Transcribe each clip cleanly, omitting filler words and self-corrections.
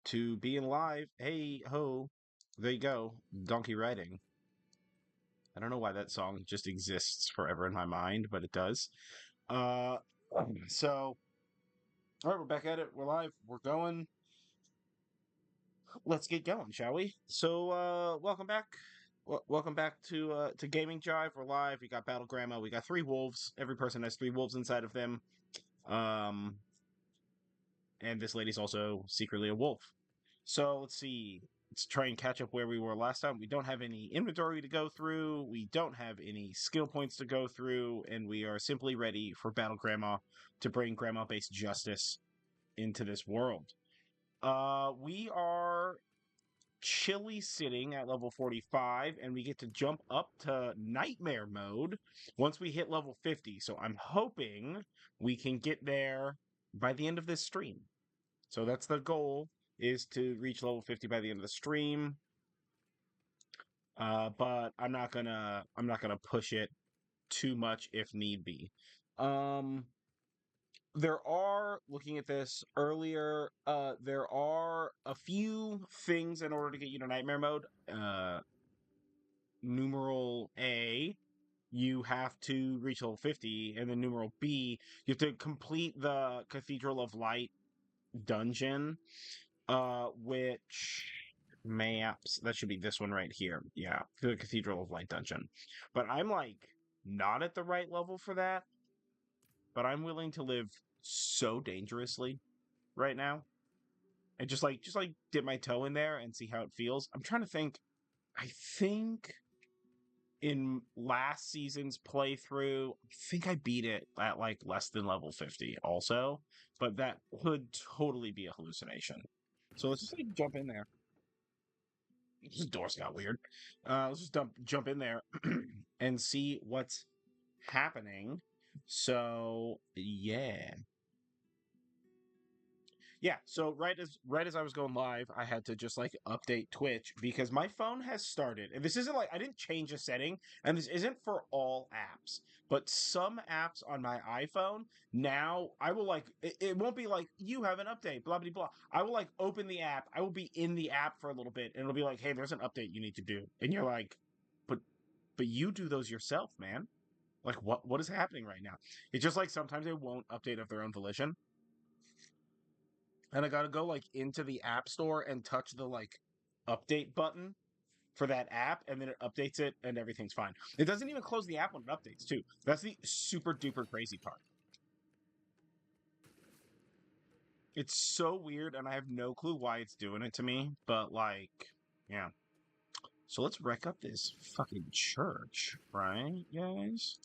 to being live. Hey ho, there you go. Donkey riding. I don't know why that song just exists forever in my mind, but it does. Uh, so all right, we're back at it. We're live. We're going. Let's get going, shall we? So, welcome back. Welcome back to Gaming Jive. We're live. We got Battle Grandma. We got 3 wolves. Every person has 3 wolves inside of them. Um, and this lady's also secretly a wolf. So let's see. Let's try and catch up where we were last time. We don't have any inventory to go through. We don't have any skill points to go through, and we are simply ready for Battle Grandma to bring grandma-based justice into this world. We are chilly sitting at level 45, and we get to jump up to nightmare mode once we hit level 50. So I'm hoping we can get there by the end of this stream. So that's the goal, is to reach level 50 by the end of the stream. But I'm not gonna push it too much if need be. There are, looking at this earlier, there are a few things in order to get you to nightmare mode. Numeral A, you have to reach level 50, and then numeral B, you have to complete the Cathedral of Light dungeon, which maps, that should be this one right here. Yeah, the Cathedral of Light dungeon. But I'm like not at the right level for that, but I'm willing to live so dangerously right now and just like dip my toe in there and see how it feels. I'm trying to think. I think in last season's playthrough, I think I beat it at like less than level 50 also, but that could totally be a hallucination. So let's just like jump in there. This doors got weird. Let's just jump in there and see what's happening. So yeah. Yeah, so right as I was going live, I had to just like update Twitch because my phone has started. And this isn't like I didn't change a setting, and this isn't for all apps, but some apps on my iPhone now I will like it won't be like you have an update, blah blah blah. I will like open the app, I will be in the app for a little bit, and it'll be like, hey, there's an update you need to do. And you're like, but you do those yourself, man. Like what is happening right now? It's just like sometimes they won't update of their own volition. And I gotta go like into the app store and touch the like update button for that app, and then it updates it and everything's fine. It doesn't even close the app when it updates too. That's the super duper crazy part. It's so weird, and I have no clue why it's doing it to me, but like, yeah. So let's wreck up this fucking church, right, guys?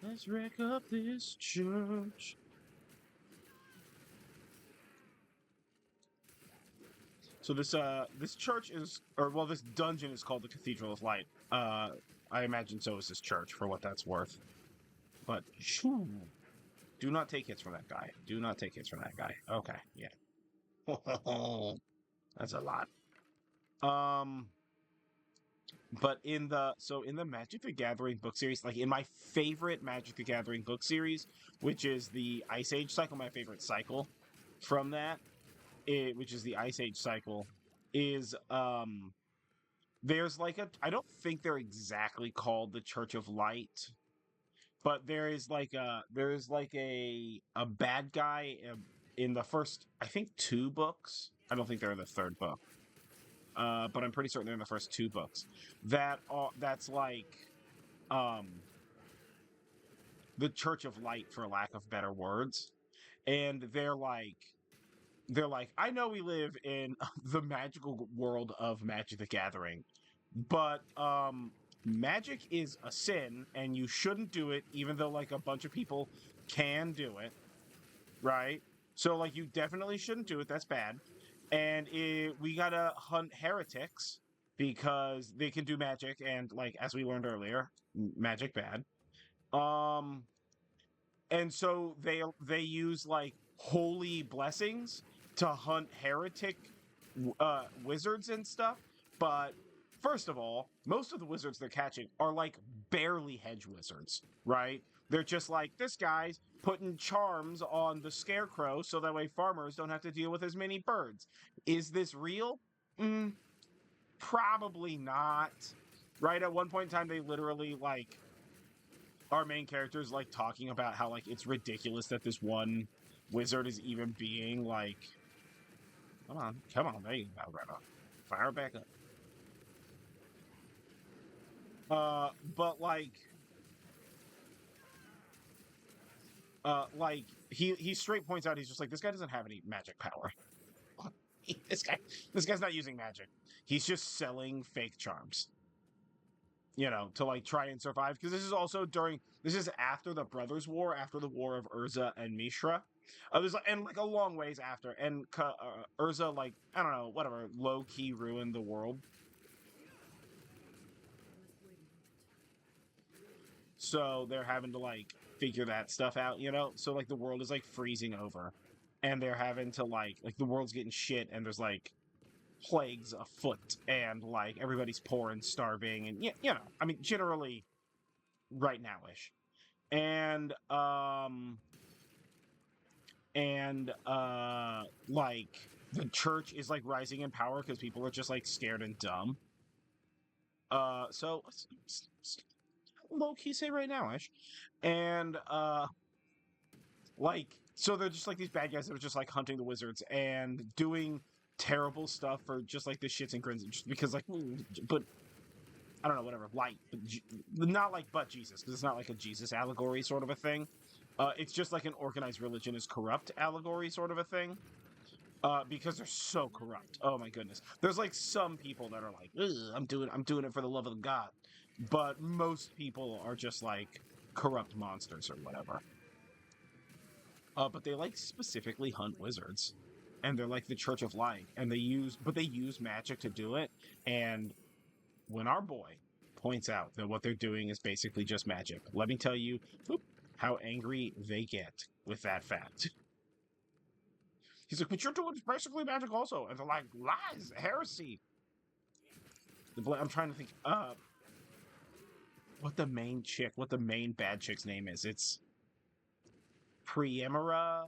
Let's wreck up this church. So this church is, or well, this dungeon is called the Cathedral of Light. I imagine so is this church, for what that's worth. But shoo, do not take hits from that guy. Do not take hits from that guy. Okay, yeah. That's a lot. But in the Magic the Gathering book series, like in my favorite Magic the Gathering book series, which is the Ice Age cycle, my favorite cycle from that, which is the Ice Age cycle, is there's like I don't think they're exactly called the Church of Light, but there's like a bad guy in the first, I think, 2 books. I don't think they're in the 3rd book. But I'm pretty certain they're in the first 2 books. That's like the Church of Light, for lack of better words. And they're like, I know we live in the magical world of Magic the Gathering, but magic is a sin, and you shouldn't do it, even though like a bunch of people can do it, right? So like you definitely shouldn't do it. That's bad. And we gotta hunt heretics because they can do magic, and like as we learned earlier, magic bad. And so they use like holy blessings to hunt heretic wizards and stuff, but first of all, most of the wizards they're catching are like barely hedge wizards, right? They're just like, this guy's putting charms on the scarecrow so that way farmers don't have to deal with as many birds. Is this real? Probably not. Right? At one point in time, they literally, like, our main characters, like, talking about how, like, it's ridiculous that this one wizard is even being, like, come on, there you go, Grandma. Fire back up. But like he straight points out, he's just like, this guy doesn't have any magic power. This guy's not using magic. He's just selling fake charms, you know, to like try and survive. Because this is after the Brothers' War, after the War of Urza and Mishra. There's and like a long ways after, and Urza, like, I don't know, whatever, low key ruined the world. So they're having to like figure that stuff out, you know? So like the world is like freezing over, and they're having to like the world's getting shit, and there's like plagues afoot, and like everybody's poor and starving, and you know, I mean, generally right now-ish. And like the church is like rising in power because people are just like scared and dumb. So low-key say right now-ish. And like, so they're just like these bad guys that are just like hunting the wizards and doing terrible stuff for just like the shits and grins, just because like, but I don't know, whatever, light, but not like but Jesus, because it's not like a Jesus allegory sort of a thing. It's just like an organized religion is corrupt allegory sort of a thing. Because they're so corrupt. Oh my goodness. There's like some people that are like, I'm doing it for the love of God. But most people are just like corrupt monsters or whatever. But they like specifically hunt wizards. And they're like the Church of Light. And they use magic to do it. And when our boy points out that what they're doing is basically just magic, let me tell you how angry they get with that fact. He's like, but you're doing basically magic also. And they're like, lies, heresy. I'm trying to think, what the main bad chick's name is. It's Priora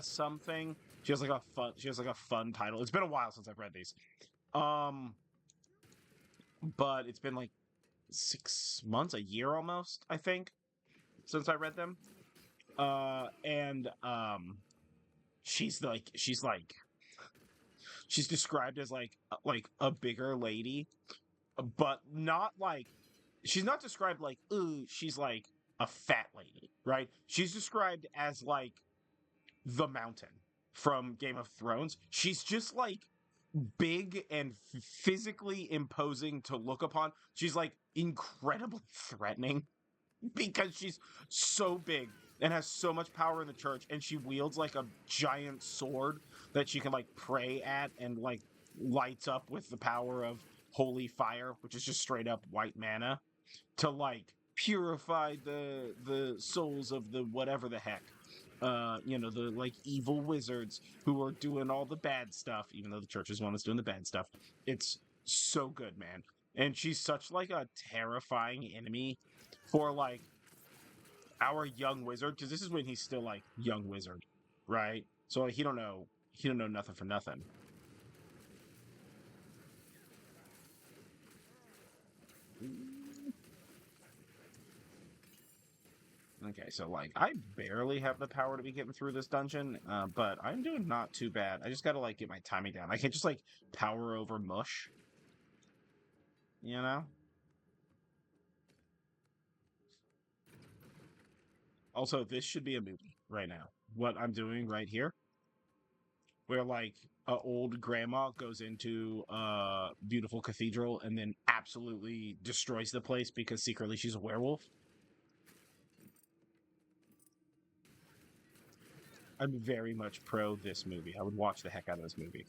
something. She has like a fun title. It's been a while since I've read these. But it's been like 6 months, a year almost, I think, since I read them. And she's described as like a bigger lady, but not like, she's not described like, ooh, she's like a fat lady, right? She's described as like the Mountain from Game of Thrones. She's just like big and physically imposing to look upon. She's like incredibly threatening because she's so big and has so much power in the church, and she wields like a giant sword that she can like pray at and like lights up with the power of holy fire, which is just straight up white mana, to like purify the souls of the whatever the heck, you know, the like evil wizards who are doing all the bad stuff, even though the church is one that's doing the bad stuff. It's so good, man. And she's such like a terrifying enemy for like our young wizard, because this is when he's still like young wizard, right? So like he don't know nothing for nothing. Okay, so like I barely have the power to be getting through this dungeon, but I'm doing not too bad. I just gotta like get my timing down. I can't just like power over mush, you know? Also, this should be a movie right now. What I'm doing right here, where like a old grandma goes into a beautiful cathedral and then absolutely destroys the place because secretly she's a werewolf. I'm very much pro this movie. I would watch the heck out of this movie.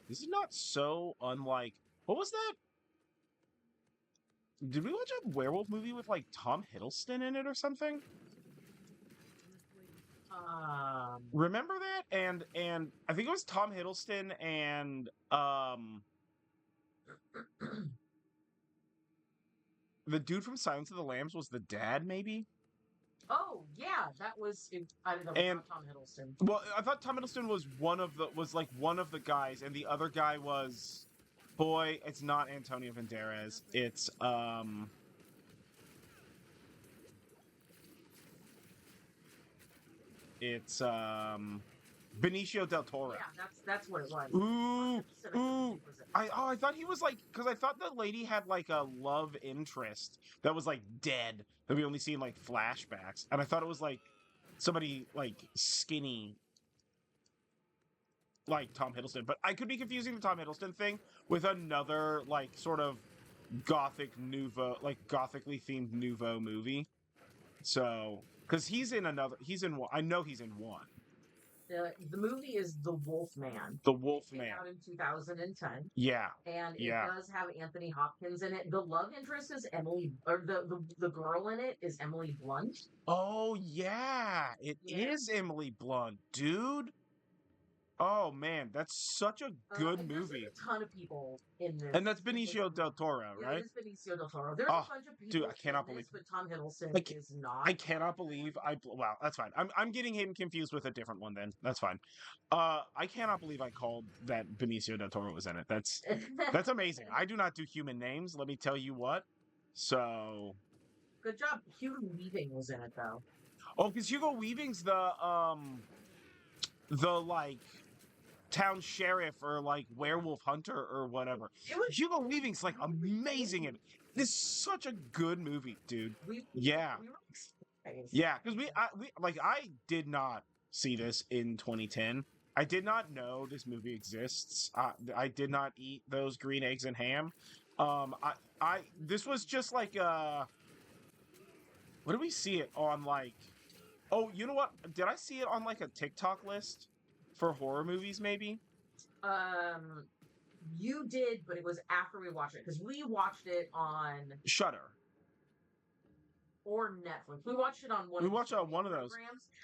This is not so unlike, what was that? Did we watch a werewolf movie with like Tom Hiddleston in it or something? Remember that? And I think it was Tom Hiddleston and the dude from Silence of the Lambs was the dad, maybe? Oh yeah, that was. I don't know. And Not Tom Hiddleston. well, I thought Tom Hiddleston was one of the guys, and the other guy was, boy, it's not Antonio Banderas. It's Benicio del Toro. Yeah, that's what it was. Ooh. I thought he was like, because I thought the lady had like a love interest that was like dead that we only see in like flashbacks, and I thought it was like somebody like skinny like Tom Hiddleston, but I could be confusing the Tom Hiddleston thing with another like sort of gothically themed nouveau movie. So, because he's in one. I know he's in one. The movie is The Wolf Man. The Wolf Came Man. out in 2010. Yeah. And it does have Anthony Hopkins in it. The love interest is Emily, or the girl in it is Emily Blunt. Oh yeah, it is Emily Blunt, dude. Oh man, that's such a good movie. There's a ton of people in this, and that's Benicio del Toro, right? Yeah, it's Benicio del Toro. There's a bunch of people. Dude, I cannot believe. But Tom Hiddleston is not. I cannot believe Wow, that's fine. I'm getting him confused with a different one. Then that's fine. I cannot believe I called that Benicio del Toro was in it. That's amazing. I do not do human names. Let me tell you what. So. Good job. Hugo Weaving was in it though. Oh, because Hugo Weaving's the like town sheriff or like werewolf hunter or whatever. Hugo Weaving's like amazing in it. This is such a good movie, dude. Yeah, because I did not see this in 2010. I did not know this movie exists. I did not eat those green eggs and ham. This was just like what did we see it on like? Oh, you know what? Did I see it on like a TikTok list for horror movies? Maybe. You did, but it was after we watched it because we watched it on Shudder or Netflix. We watched it on one. We watched it on one of those,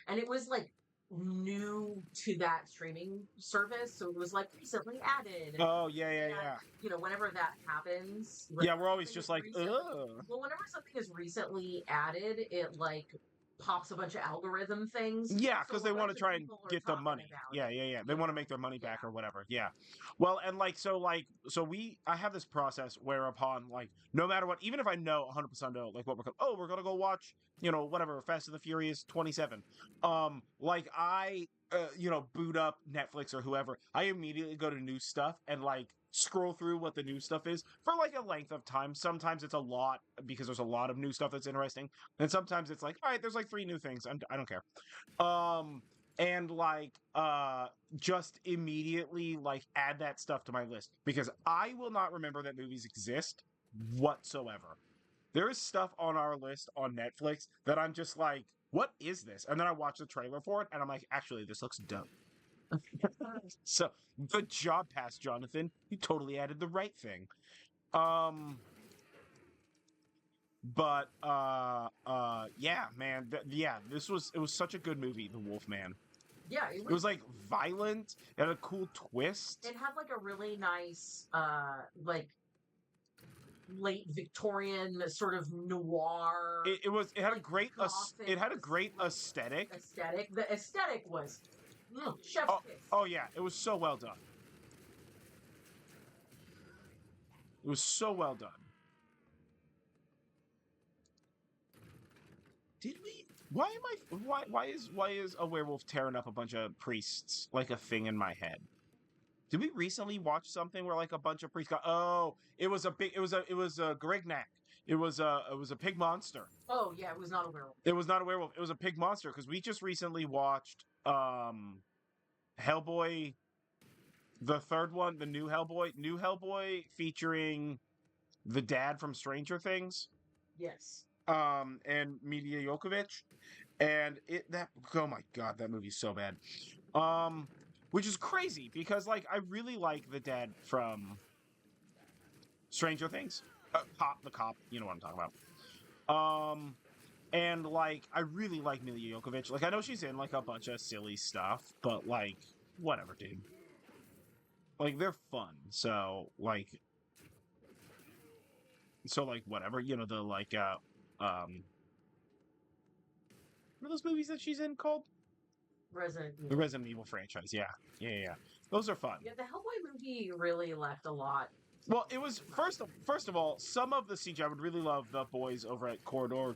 and it was like new to that streaming service, so it was like recently added. Oh yeah. You know, whenever that happens, yeah, we're always just like, ugh. Well, whenever something is recently added, it like pops a bunch of algorithm things. Yeah, because they want to try and get the money. Yeah. They want to make their money back or whatever. Yeah. Well, and like so I have this process whereupon like no matter what, even if I know 100% know like what we're gonna go watch, whatever, Fast and the Furious 27. Like I boot up Netflix or whoever, I immediately go to new stuff and like scroll through what the new stuff is for like a length of time. Sometimes it's a lot because there's a lot of new stuff that's interesting, and sometimes it's like, all right, there's like 3 new things. I don't care. And like just immediately like add that stuff to my list because I will not remember that movies exist whatsoever. There is stuff on our list on Netflix that I'm just like, what is this? And then I watch the trailer for it and I'm like, actually, this looks dope. So good job, Past Jonathan. You totally added the right thing. But yeah, man. It was such a good movie, The Wolf Man. Yeah, it was like violent. It had a cool twist. It had like a really nice like late Victorian sort of noir. It had a great aesthetic. The aesthetic was chef's kiss. Oh yeah, it was so well done. It was so well done. Did we? Why is a werewolf tearing up a bunch of priests like a thing in my head? Did we recently watch something where like a bunch of priests got? Oh, it was a Grignac. It was a pig monster. Oh yeah, it was not a werewolf. It was not a werewolf. It was a pig monster because we just recently watched Hellboy, the third one, the new Hellboy featuring the dad from Stranger Things. Yes. And Mila Jovovich, and oh my god, that movie's so bad. Which is crazy because like I really like the dad from Stranger Things, the cop, you know what I'm talking about. And like, I really like Mila Jovovich. Like, I know she's in like a bunch of silly stuff, but like, whatever, dude. Like, they're fun. So like whatever, you know, the like what are those movies that she's in called? Resident Evil. The Resident Evil franchise. Yeah. Those are fun. Yeah, the Hellboy movie really left a lot. Well, it was first of all, some of the CGI I would really love the boys over at Corridor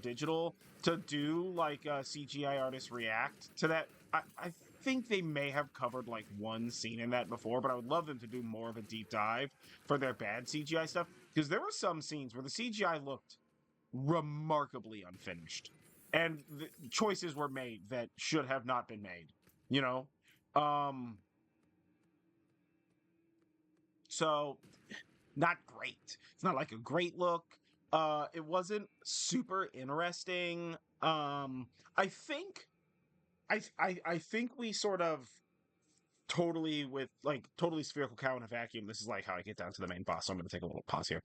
Digital to do like CGI artists react to that. I think they may have covered like one scene in that before, but I would love them to do more of a deep dive for their bad CGI stuff, because there were some scenes where the CGI looked remarkably unfinished, and the choices were made that should have not been made. You know, so not great. It's not like a great look. It wasn't super interesting. I think I think we sort of totally spherical cow in a vacuum. This is like how I get down to the main boss. So I'm gonna take a little pause here.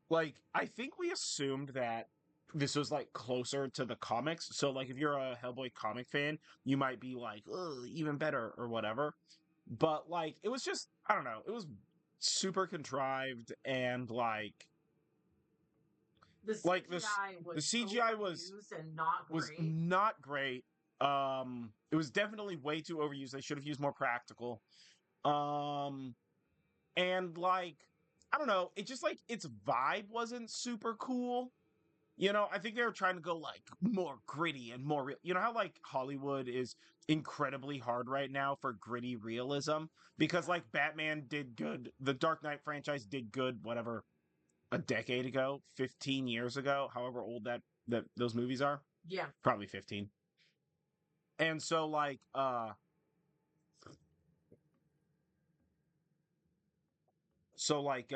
Like I think we assumed that this was like closer to the comics. So like if you're a Hellboy comic fan, you might be like, "Ugh, even better" or whatever. But like it was just, I don't know, it was super contrived, and like The like CGI was the CGI overused and not was great. not great. It was definitely way too overused. They should have used more practical. And like, I don't know, it just like its vibe wasn't super cool. You know, I think they were trying to go like more gritty and more real. You know how like Hollywood is incredibly hard right now for gritty realism, because like Batman did good, the Dark Knight franchise did good, whatever, a decade ago, 15 years ago, however old that those movies are. Yeah. Probably 15. And so like so like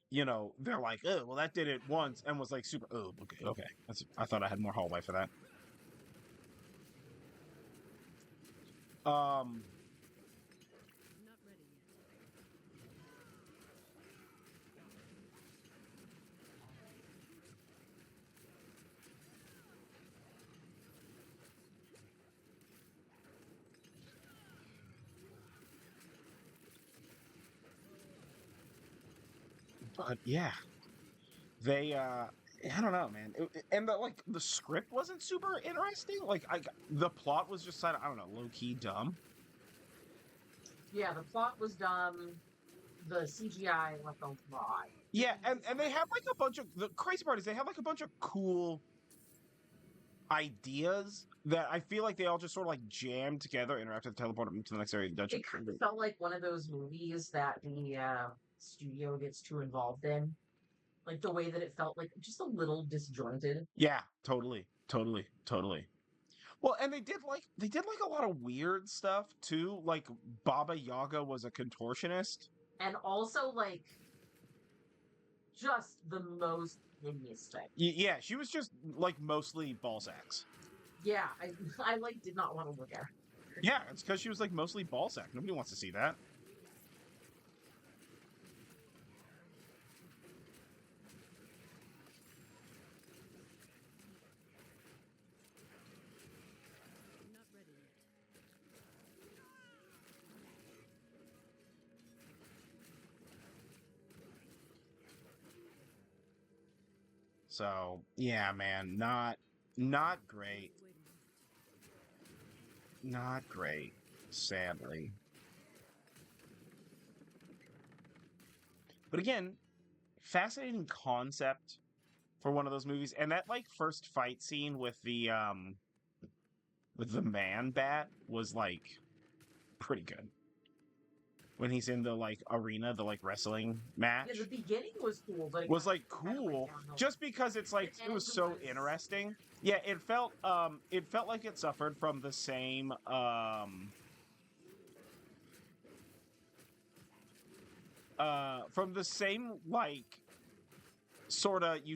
you know, they're like, oh, well, that did it once and was like super. Oh, okay. I thought I had more hallway for that. But yeah, they I don't know, man. And the script wasn't super interesting. Like the plot was just, I don't know, low key dumb. Yeah, the plot was dumb. The CGI left a lot. Yeah, and they have like a bunch of, the crazy part is they have like a bunch of cool ideas that I feel like they all just sort of like jammed together, interacted, and teleported them to the next area of the dungeon. It kind of felt like one of those movies that the studio gets too involved in. Like the way that it felt like just a little disjointed. Yeah, totally. Well, and they did like a lot of weird stuff too. Like Baba Yaga was a contortionist, and also like just the most hideous thing. Yeah, she was just like mostly ball sacks. Yeah, I like did not want to look at her. Yeah, it's because she was like mostly ball sack. Nobody wants to see that. So yeah, man, not great. Not great, sadly. But again, fascinating concept for one of those movies. And that like first fight scene with the man bat was like pretty good. When he's in the like arena, the like wrestling match. Yeah, the beginning was cool, but was like cool just because it's like it was so interesting. Yeah, it felt like it suffered from the same like sort of you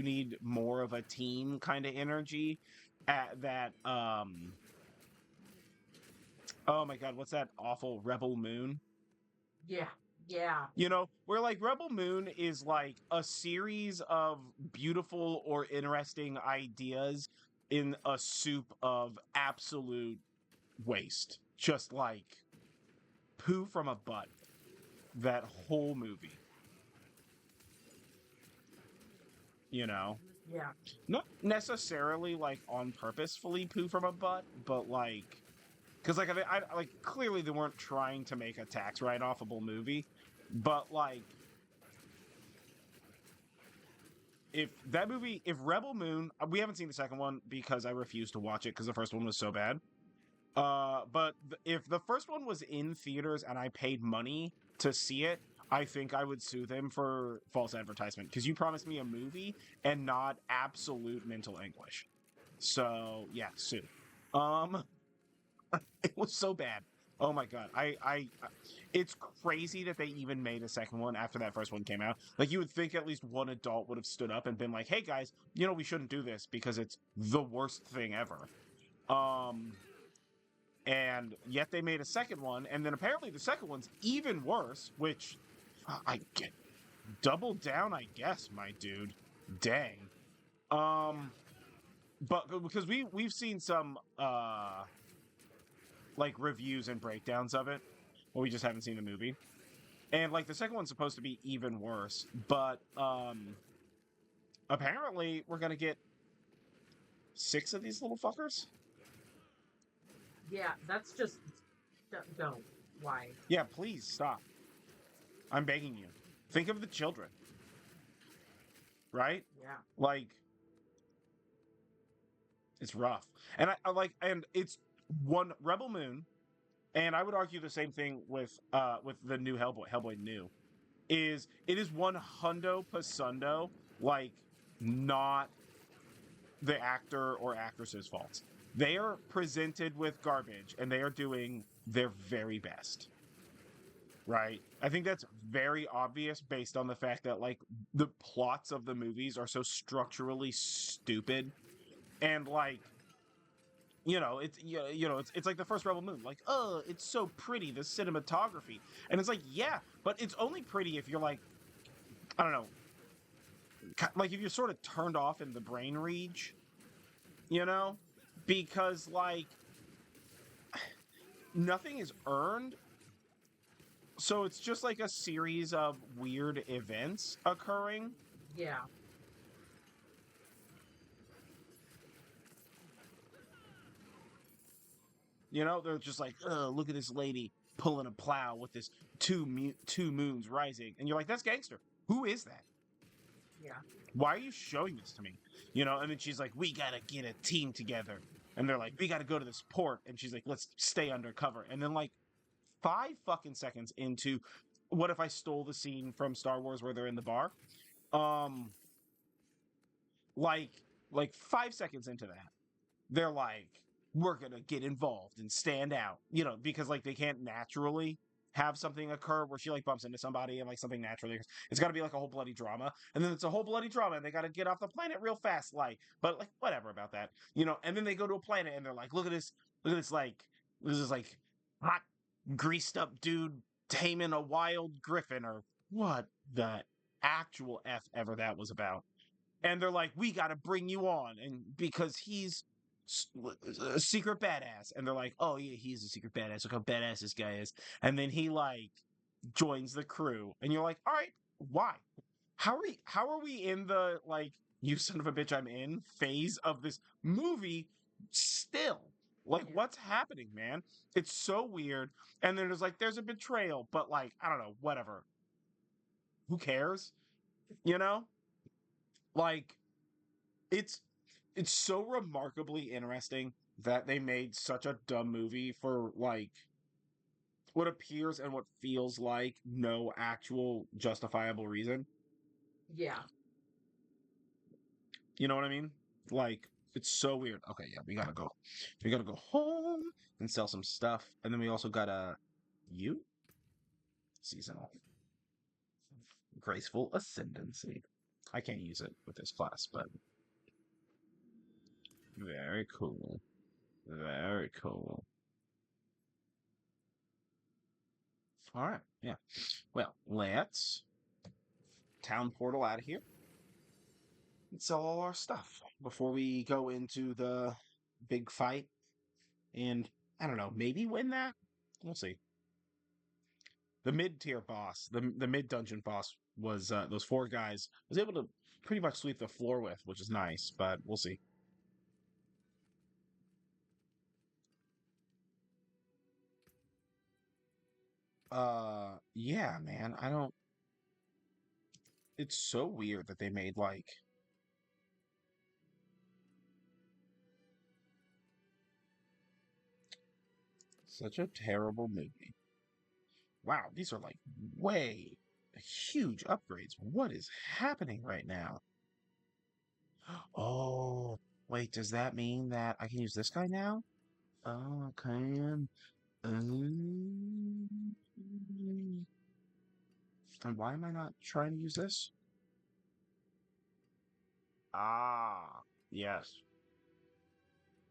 need more of a team kind of energy at that oh my god, what's that awful Rebel Moon? Yeah. Yeah. You know, where like Rebel Moon is like a series of beautiful or interesting ideas in a soup of absolute waste. Just like poo from a butt. That whole movie. You know? Yeah. Not necessarily like on purposefully poo from a butt, but like because like I like clearly they weren't trying to make a tax write-offable movie, but like if Rebel Moon, we haven't seen the second one because I refused to watch it because the first one was so bad. But if the first one was in theaters and I paid money to see it, I think I would sue them for false advertisement because you promised me a movie and not absolute mental anguish. So yeah, sue. Um, it was so bad. Oh my god, it's crazy that they even made a second one after that first one came out. Like you would think at least one adult would have stood up and been like, "Hey guys, you know we shouldn't do this because it's the worst thing ever." Um, and yet they made a second one, and then apparently the second one's even worse. Which I get double down, I guess, my dude. Dang. But because we've seen some like reviews and breakdowns of it, but we just haven't seen the movie. And like the second one's supposed to be even worse, but apparently we're gonna get 6 of these little fuckers. Yeah. That's just don't. Why? Yeah, please stop. I'm begging you. Think of the children, right? Yeah. Like it's rough, and I like, and it's one Rebel Moon, and I would argue the same thing with the new Hellboy New. Is it is one hundo pasundo like not the actor or actress's fault. They are presented with garbage and they are doing their very best. Right? I think that's very obvious based on the fact that like the plots of the movies are so structurally stupid and like it's like the first Rebel Moon, like, oh, it's so pretty, the cinematography. And it's like, yeah, but it's only pretty if you're like, I don't know, like if you're sort of turned off in the brain reach, you know? Because like nothing is earned. So it's just like a series of weird events occurring. Yeah. You know, they're just like, oh, look at this lady pulling a plow with this two moons rising. And you're like, that's gangster. Who is that? Yeah. Why are you showing this to me? You know, and then she's like, we gotta get a team together. And they're like, we gotta go to this port. And she's like, let's stay undercover. And then like 5 fucking seconds into what if I stole the scene from Star Wars where they're in the bar? Um like 5 seconds into that, they're like, we're gonna get involved and stand out. You know, because like they can't naturally have something occur where she like bumps into somebody and like something naturally it's got to be like a whole bloody drama, and then it's a whole bloody drama and they got to get off the planet real fast, like, but like whatever about that, you know. And then they go to a planet and they're like, look at this like this is like hot greased up dude taming a wild griffin or what the actual f ever that was about. And they're like, we got to bring you on, and because he's a secret badass. And they're like, oh yeah, he's a secret badass, look how badass this guy is. And then he like joins the crew and you're like, all right, why, how are we in the like you son of a bitch I'm in phase of this movie still? Like, Yeah. what's happening, man? It's so weird. And then there's a betrayal, but like, I don't know, whatever, who cares, you know? Like, it's it's so remarkably interesting that they made such a dumb movie for like what appears and what feels like no actual justifiable reason. Yeah. You know what I mean? Like, it's so weird. Okay, yeah, we gotta go. We gotta go home and sell some stuff, and then we also got a you seasonal graceful ascendancy. I can't use it with this class, but very cool. Very cool. All right. Yeah. Well, let's town portal out of here and sell all our stuff before we go into the big fight. And I don't know, maybe win that. We'll see. The mid tier boss, the mid dungeon boss was those four guys. I was able to pretty much sweep the floor with, which is nice, but we'll see. Yeah, man. I don't. It's so weird that they made like such a terrible movie. Wow, these are like way huge upgrades. What is happening right now? Oh, wait, does that mean that I can use this guy now? Oh, I can. Um, and why am I not trying to use this? Ah, yes,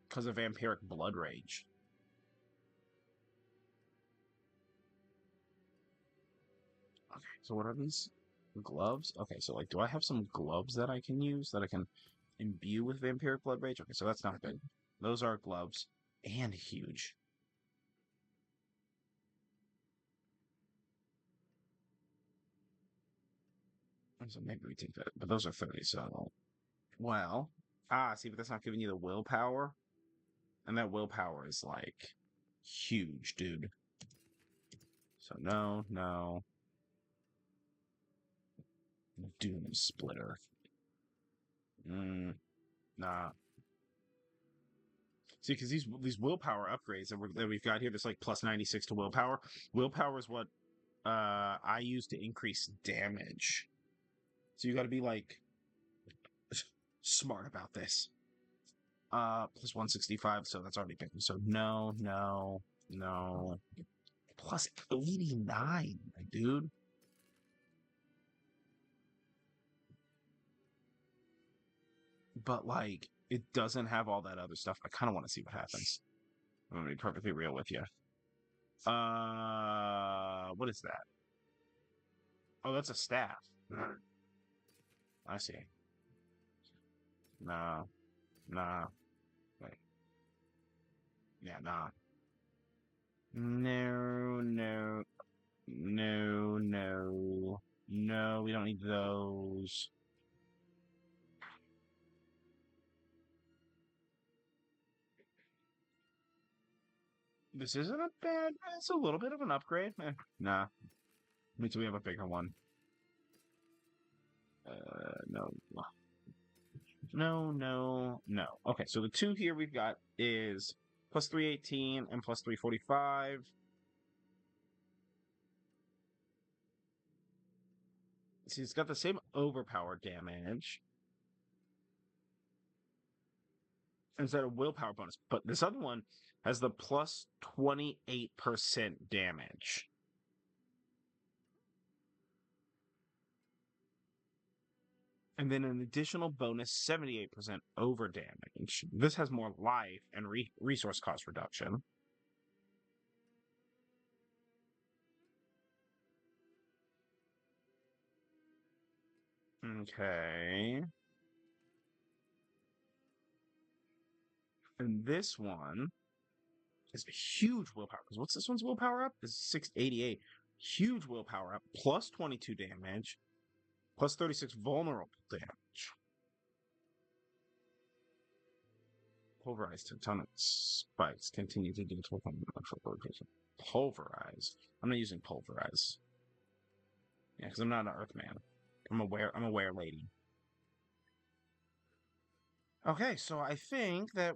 because of vampiric blood rage. Okay, so what are these gloves? Okay, so like, do I have some gloves that I can use that I can imbue with vampiric blood rage? Okay, so that's not good. Those are gloves and huge. So maybe we take that, but those are 30, so well. See, but that's not giving you the willpower. And that willpower is like huge, dude. So no, no. Doom Splitter. Nah. See, because these willpower upgrades that we've got here, there's like plus 96 to willpower. Willpower is what I use to increase damage. So you got to be like smart about this. Plus 165, so that's already picked. So no, no, no. Plus 89, dude. But like it doesn't have all that other stuff. I kind of want to see what happens. I'm gonna be perfectly real with you. What is that? Oh, that's a staff. I see. Nah, nah. Wait. Yeah, nah. No, no, no, no, no. We don't need those. This isn't a bad. It's a little bit of an upgrade. Nah. Means we have a bigger one. No. No, no, no. Okay, so the two here we've got is plus 318 and plus 345. See, it's got the same overpower damage instead of willpower bonus, but this other one has the plus 28% damage. And then an additional bonus 78% over damage. This has more life and resource cost reduction. Okay. And this one is a huge willpower. Because what's this one's willpower up? Is 688. Huge willpower up, plus 22 damage, plus 36 vulnerable damage. Pulverized tectonic spikes continue to do 1200 Pulverize. I'm not using pulverize. Yeah, because I'm not an Earthman. I'm a were lady. Okay, so I think that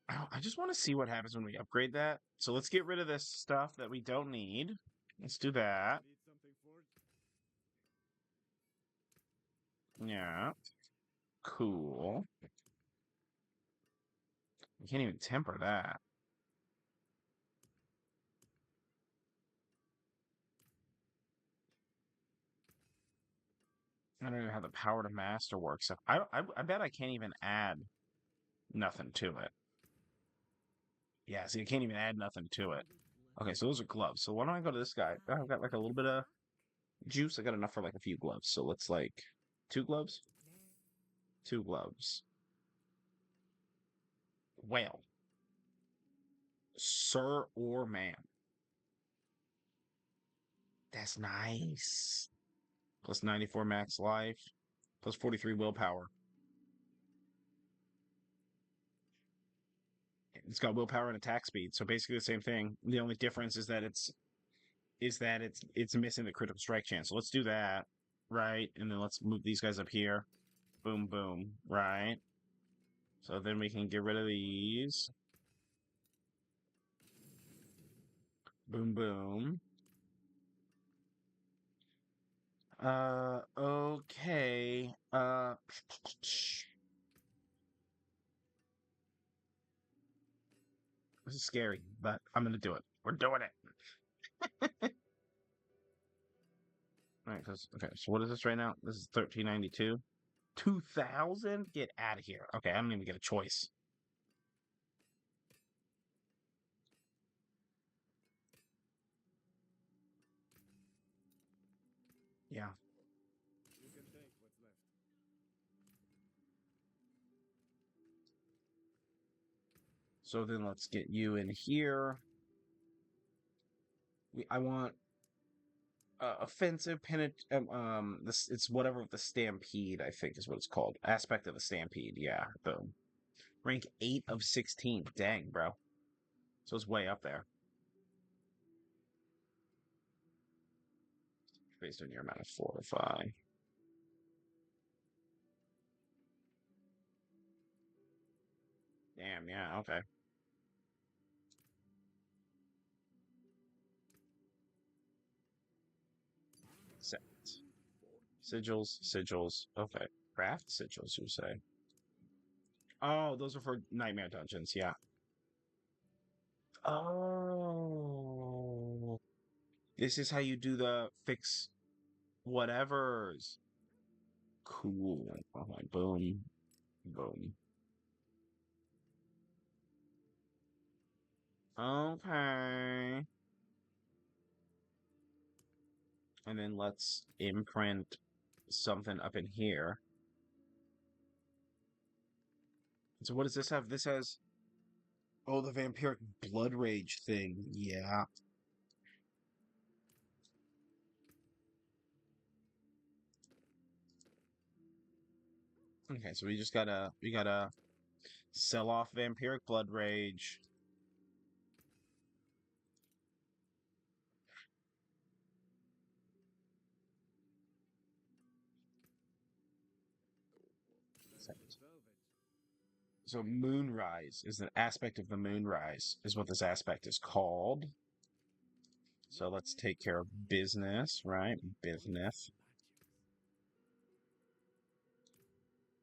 I just want to see what happens when we upgrade that. So let's get rid of this stuff that we don't need. Let's do that. Yeah. Cool. You can't even temper that. I don't know how the power to master works. I bet I can't even add nothing to it. Yeah, see, I can't even add nothing to it. Okay, so those are gloves. So why don't I go to this guy? I've got like a little bit of juice. I got enough for like a few gloves. So let's like 2 gloves. 2 gloves. Whale. Sir or man. That's nice. Plus 94 max life. Plus 43 willpower. It's got willpower and attack speed, so basically the same thing. The only difference is that it's missing the critical strike chance. So let's do that, right? And then let's move these guys up here. Boom, boom, right? So then we can get rid of these. Boom, boom. Okay. This is scary, but I'm gonna do it. We're doing it. All right, okay. So what is this right now? This is 1392. 2000? Get out of here. Okay, I don't even get a choice. Yeah. So then let's get you in here. I want offensive this it's whatever with the stampede, I think is what it's called. Aspect of the stampede. Yeah. Boom. Rank 8 of 16. Dang, bro. So it's way up there. Based on your amount of fortify. Damn, yeah, okay. Set. Sigils. Okay. Craft sigils, you say? Oh, those are for nightmare dungeons, yeah. Oh. This is how you do the fix whatevers. Cool. Okay, boom. Boom. Okay. And then let's imprint something up in here. So what does this have? This has, oh, the vampiric blood rage thing. Yeah. Okay, so we gotta sell off vampiric blood rage. So moonrise is an aspect of the moonrise, is what this aspect is called. So let's take care of business, right? Business.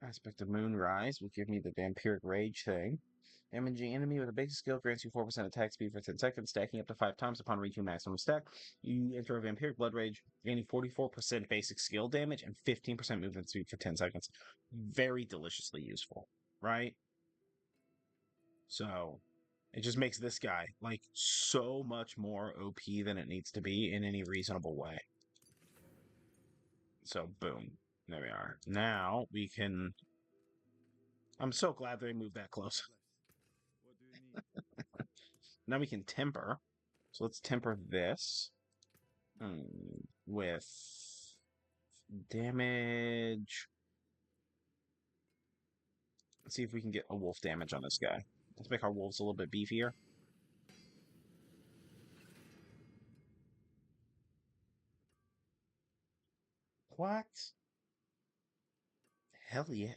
Aspect of Moonrise will give me the Vampiric Rage thing. Damaging enemy with a basic skill grants you 4% attack speed for 10 seconds, stacking up to 5 times upon reaching maximum stack. You enter a Vampiric Blood Rage, gaining 44% basic skill damage and 15% movement speed for 10 seconds. Very deliciously useful, right? So, it just makes this guy, like, so much more OP than it needs to be in any reasonable way. So, boom. There we are. Now, we can... I'm so glad they moved that close. Now we can temper. So let's temper this with damage. Let's see if we can get a wolf damage on this guy. Let's make our wolves a little bit beefier. What? Hell yeah.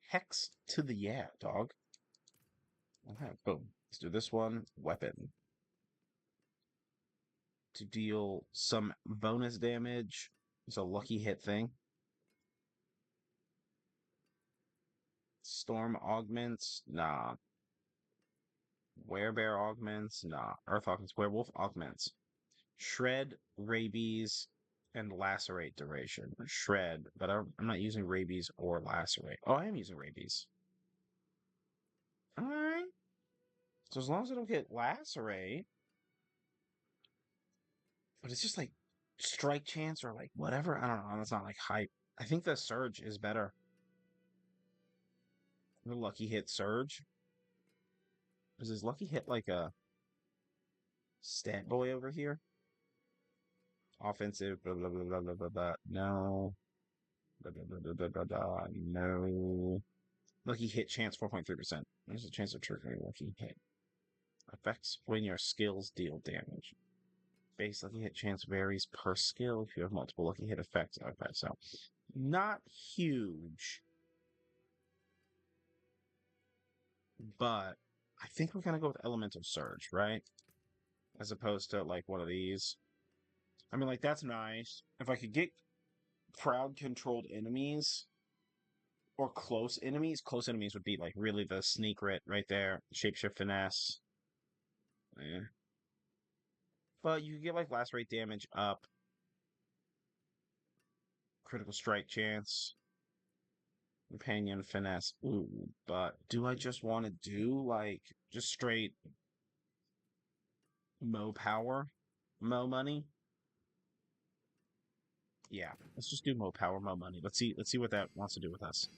Hex to the yeah, dog. Okay, boom. Let's do this one. Weapon. To deal some bonus damage. It's a lucky hit thing. Storm augments? Nah. Werebear augments? Nah. Earth augments. Werewolf augments. Shred, rabies, and lacerate duration. Shred, but I'm not using rabies or lacerate. Oh, I am using rabies. Alright. So as long as I don't get lacerate, but it's just like strike chance or like whatever. I don't know. That's not like hype. I think the surge is better. The lucky hit surge. Is his lucky hit like a stat boy over here? Offensive, blah blah blah blah blah blah blah. No. Blah, blah, blah, blah, blah, blah, blah. No. Lucky hit chance 4.3%. There's a chance of triggering lucky hit. Affects when your skills deal damage. Base lucky hit chance varies per skill if you have multiple lucky hit effects. Okay, so not huge, but I think we're gonna go with Elemental Surge, right? As opposed to like one of these. I mean, like that's nice. If I could get crowd controlled enemies or close enemies would be like really the sneak writ right there. Shapeshift finesse. Yeah. But you get like last rate damage up, critical strike chance, companion finesse. Ooh, but do I just want to do like just straight Mo power, Mo money? Yeah, let's just do Mo power, Mo money. Let's see what that wants to do with us.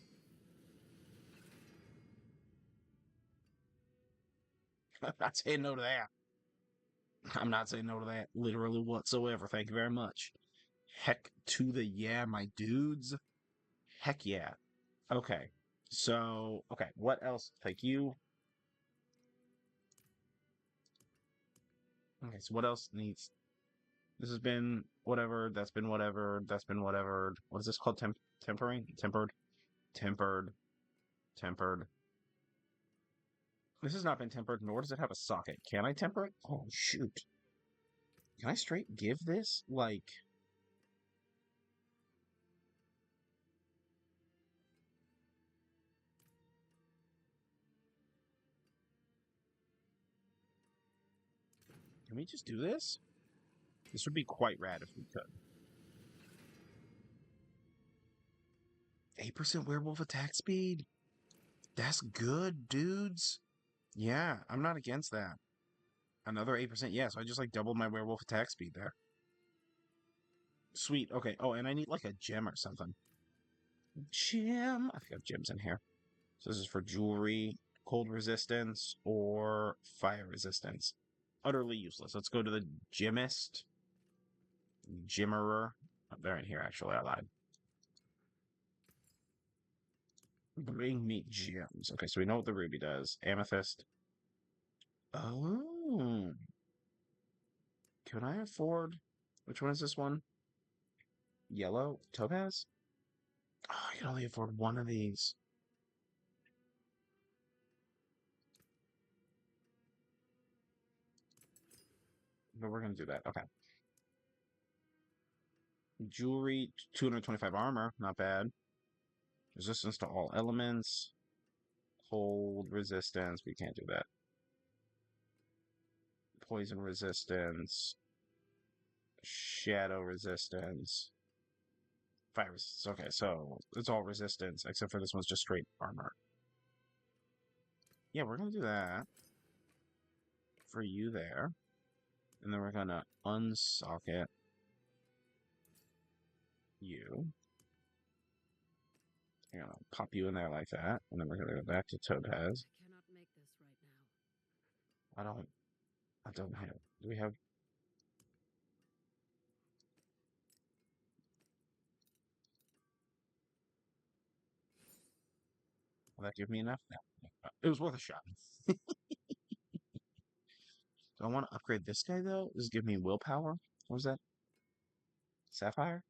I'm not saying no to that. I'm not saying no to that literally whatsoever. Thank you very much. Heck to the yeah, my dudes. Heck yeah. Okay. So, okay, what else? Thank you. Okay, so what else needs? This has been whatever, that's been whatever, that's been whatever. What is this called? Tempering? Tempered, tempered. This has not been tempered, nor does it have a socket. Can I temper it? Oh, shoot. Can I straight give this? Like, can we just do this? This would be quite rad if we could. 8% werewolf attack speed? That's good, dudes. Yeah, I'm not against that. Another 8%. Yeah, so I just like doubled my werewolf attack speed there. Sweet. Okay. Oh, and I need like a gem or something. Gem. I think I have gems in here. So this is for jewelry, cold resistance, or fire resistance. Utterly useless. Let's go to the gymist. Gimmerer. Oh, they're in here, actually. I lied. Bring me gems. Okay, so we know what the ruby does. Amethyst. Oh. Can I afford... Which one is this one? Yellow? Topaz? Oh, I can only afford one of these. But we're going to do that. Okay. Jewelry, 225 armor. Not bad. Resistance to all elements. Cold resistance. We can't do that. Poison resistance. Shadow resistance. Fire resistance. Okay, so it's all resistance, except for this one's just straight armor. Yeah, we're going to do that. For you there. And then we're going to unsocket you. I'm going to pop you in there like that. And then we're going to go back to Topaz. I cannot make this right now. I don't have... Do we have... Will that give me enough? No. It was worth a shot. Do I want to upgrade this guy, though? Does it give me willpower? What was that? Sapphire?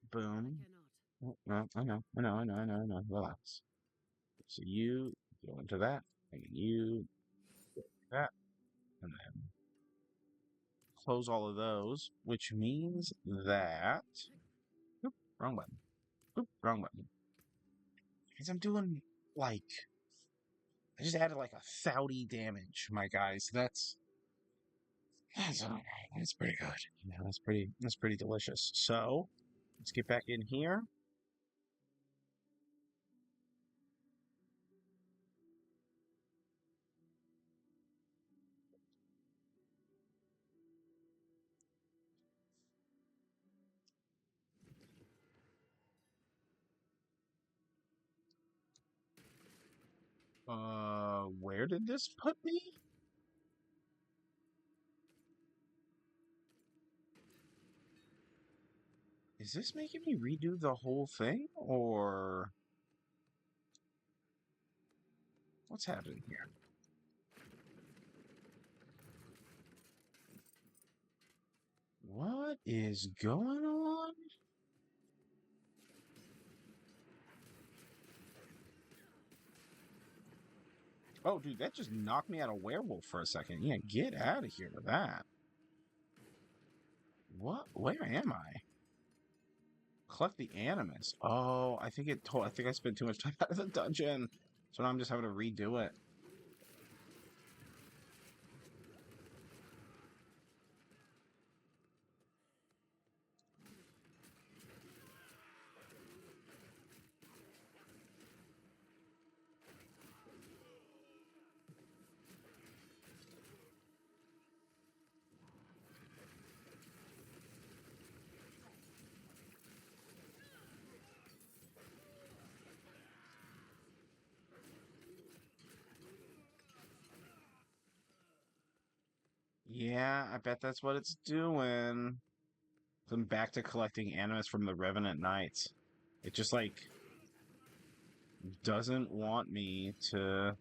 I Boom. cannot. Oh, no, I know. Relax. So you go into that, and you go into that, and then close all of those, which means that... Oop, wrong button. Oop, wrong button. Because I'm doing, like... I just added like 1,000 damage, my guys. That's... That's all right. That's pretty good. Yeah, that's pretty delicious. So let's get back in here. Where did this put me? Is this making me redo the whole thing, or what's happening here? What is going on? Oh, dude, that just knocked me out of werewolf for a second. Yeah, get out of here with that. What? Where am I? Collect the animus. Oh, I think I think I spent too much time out of the dungeon, so now I'm just having to redo it. Yeah, I bet that's what it's doing. I'm back to collecting animus from the Revenant Knights. It just, like, doesn't want me to...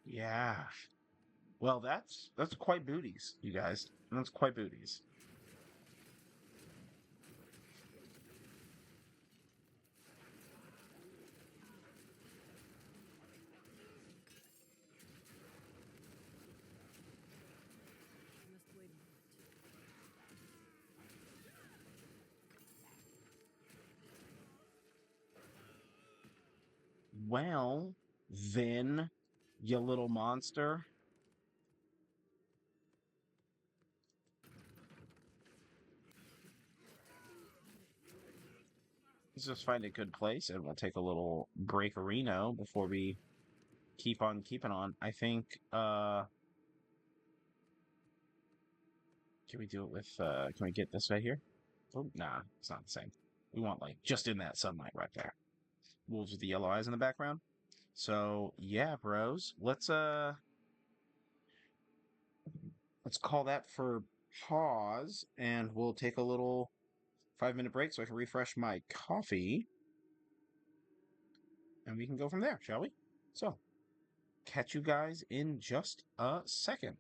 Yeah. Well, that's quite booties, you guys. That's quite booties. I must wait a moment. Well, then, you little monster. Let's just find a good place, and we'll take a little break-a-reno before we keep on keeping on. I think, can we do it with, can we get this right here? Oh, nah, it's not the same. We want, like, just in that sunlight right there. Wolves with the yellow eyes in the background. So, yeah, bros. Let's call that for pause, and we'll take a little 5-minute break so I can refresh my coffee. And we can go from there, shall we? So, catch you guys in just a second.